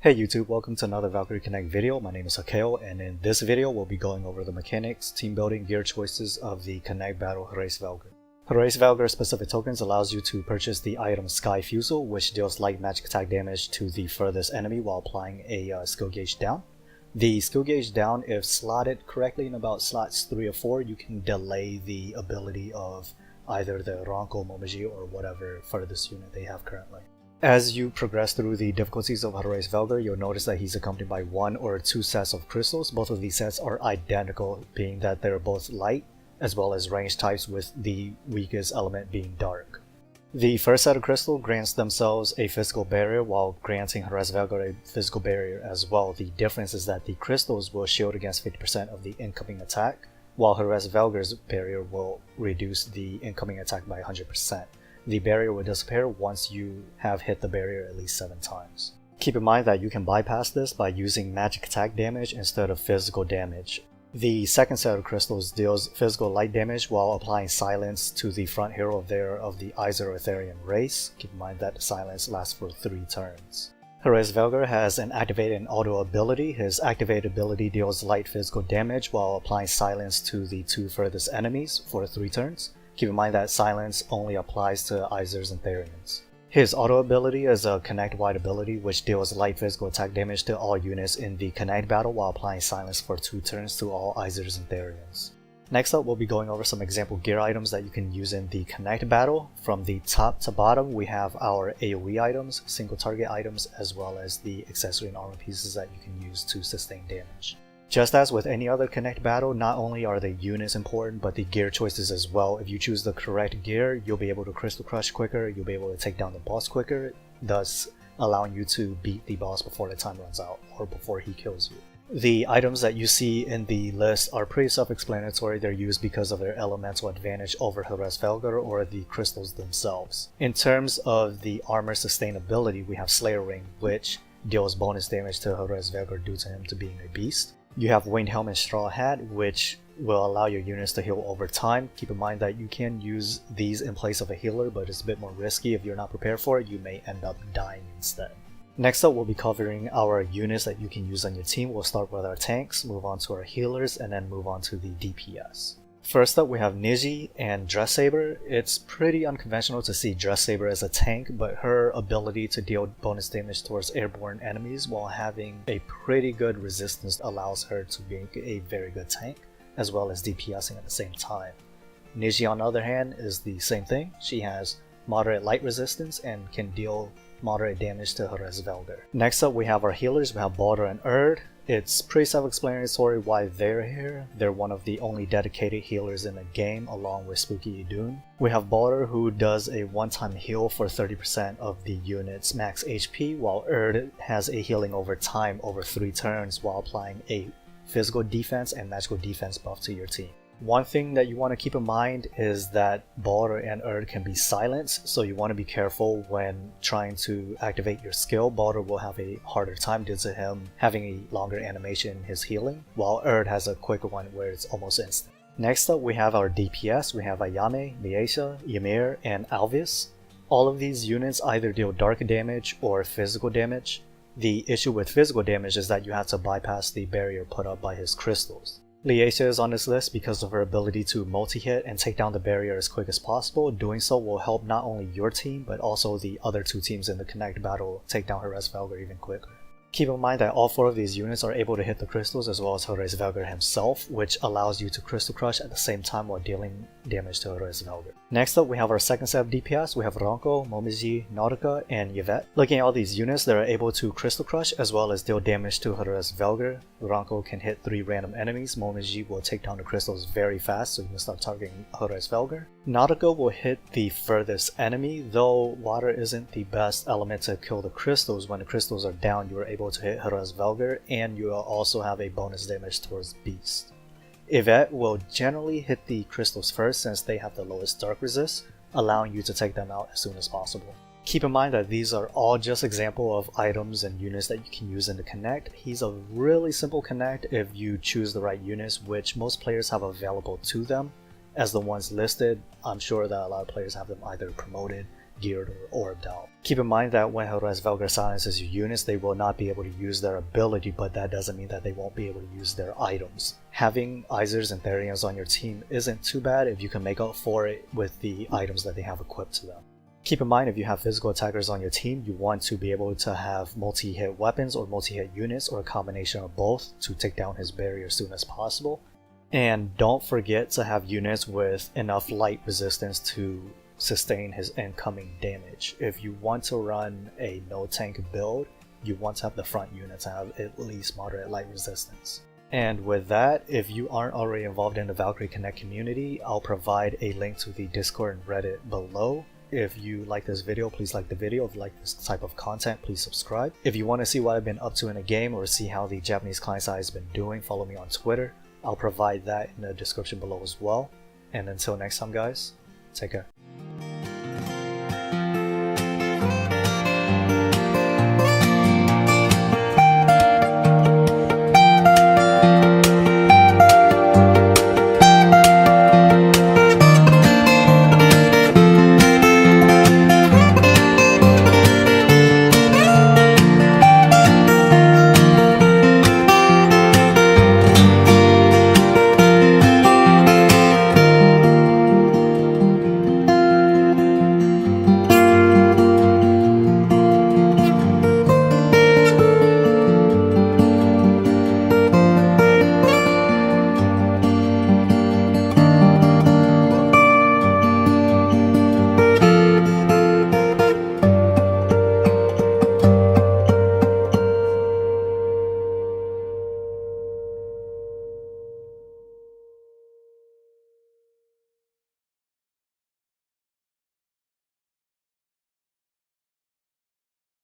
Hey YouTube, welcome to another Valkyrie Connect video. My name is Hakeo, and in this video we'll be going over the mechanics, team building, gear choices of the Connect battle Hraesvelgr. Hraesvelgr specific tokens allows you to purchase the item Sky Fusel, which deals light magic attack damage to the furthest enemy while applying a skill gauge down. The skill gauge down, if slotted correctly in about slots 3 or 4, you can delay the ability of either the Hraesvelgr, Momoji, or whatever furthest unit they have currently. As you progress through the difficulties of Hraesvelgr, you'll notice that he's accompanied by 1 or 2 sets of crystals. Both of these sets are identical, being that they're both light, as well as range types, with the weakest element being dark. The first set of crystal grants themselves a physical barrier, while granting Hraesvelgr a physical barrier as well. The difference is that the crystals will shield against 50% of the incoming attack, while Hraesvelgr's barrier will reduce the incoming attack by 100%. The barrier will disappear once you have hit the barrier at least 7 times. Keep in mind that you can bypass this by using magic attack damage instead of physical damage. The second set of crystals deals physical light damage while applying silence to the front hero of the Hraesvelgr race. Keep in mind that the silence lasts for 3 turns. Hraesvelgr has an activated and auto ability. His activated ability deals light physical damage while applying silence to the 2 furthest enemies for 3 turns. Keep in mind that silence only applies to Aesers and Therians. His auto ability is a Connect wide ability which deals light physical attack damage to all units in the Connect battle while applying silence for 2 turns to all Aesers and Therians. Next up, we'll be going over some example gear items that you can use in the Connect battle. From the top to bottom, we have our AoE items, single target items, as well as the accessory and armor pieces that you can use to sustain damage. Just as with any other Connect battle, not only are the units important, but the gear choices as well. If you choose the correct gear, you'll be able to Crystal Crush quicker, you'll be able to take down the boss quicker, thus allowing you to beat the boss before the time runs out, or before he kills you. The items that you see in the list are pretty self-explanatory. They're used because of their elemental advantage over Hraesvelgr or the crystals themselves. In terms of the armor sustainability, we have Slayer Ring, which deals bonus damage to Hraesvelgr due to him to being a beast. You have Winged Helmet and Straw Hat, which will allow your units to heal over time. Keep in mind that you can use these in place of a healer, but it's a bit more risky. If you're not prepared for it, you may end up dying instead. Next up, we'll be covering our units that you can use on your team. We'll start with our tanks, move on to our healers, and then move on to the DPS. First up, we have Niji and Dress Saber. It's pretty unconventional to see Dress Saber as a tank, but her ability to deal bonus damage towards airborne enemies while having a pretty good resistance allows her to be a very good tank, as well as DPSing at the same time. Niji, on the other hand, is the same thing. She has moderate light resistance and can deal moderate damage to Hraesvelgr. Next up, we have our healers. We have Baldur and Erd. It's pretty self-explanatory why they're here. They're one of the only dedicated healers in the game, along with Spooky Idun. We have Baldur, who does a one-time heal for 30% of the unit's max HP, while Erd has a healing over time over 3 turns while applying a physical defense and magical defense buff to your team. One thing that you want to keep in mind is that Baldur and Erd can be silenced, so you want to be careful when trying to activate your skill. Baldur will have a harder time due to him having a longer animation in his healing, while Erd has a quicker one where it's almost instant. Next up, we have our DPS. We have Ayame, Liesha, Ymir, and Alvis. All of these units either deal dark damage or physical damage. The issue with physical damage is that you have to bypass the barrier put up by his crystals. Liesha is on this list because of her ability to multi-hit and take down the barrier as quick as possible. Doing so will help not only your team, but also the other 2 teams in the Connect battle take down Hraesvelgr even quicker. Keep in mind that all 4 of these units are able to hit the crystals as well as Hraesvelgr himself, which allows you to Crystal Crush at the same time while dealing damage to Hraesvelgr. Next up, we have our second set of DPS. We have Hraesvelgr, Momoji, Nautica, and Yvette. Looking at all these units, they're able to Crystal Crush as well as deal damage to Hraesvelgr. Hraesvelgr can hit 3 random enemies. Momoji will take down the crystals very fast, so you can start targeting Hraesvelgr. Nautica will hit the furthest enemy, though water isn't the best element to kill the crystals. When the crystals are down, you are able to hit Hraesvelgr, and you will also have a bonus damage towards Beast. Yvette will generally hit the crystals first since they have the lowest dark resist, allowing you to take them out as soon as possible. Keep in mind that these are all just example of items and units that you can use in the Connect. He's a really simple Connect if you choose the right units, which most players have available to them. As the ones listed, I'm sure that a lot of players have them either promoted geared or orbed out. Keep in mind that when Hraesvelgr silences your units, they will not be able to use their ability, but that doesn't mean that they won't be able to use their items. Having Izers and Therians on your team isn't too bad if you can make up for it with the items that they have equipped to them. Keep in mind, if you have physical attackers on your team, you want to be able to have multi-hit weapons or multi-hit units or a combination of both to take down his barrier as soon as possible. And don't forget to have units with enough light resistance to sustain his incoming damage. If you want to run a no tank build, you want to have the front units have at least moderate light resistance. And with that, if you aren't already involved in the Valkyrie Connect community, I'll provide a link to the Discord and Reddit below. If you like this video, please like the video. If you like this type of content, please subscribe. If you want to see what I've been up to in the game or see how the Japanese client side has been doing, follow me on Twitter. I'll provide that in the description below as well. And until next time guys, take care.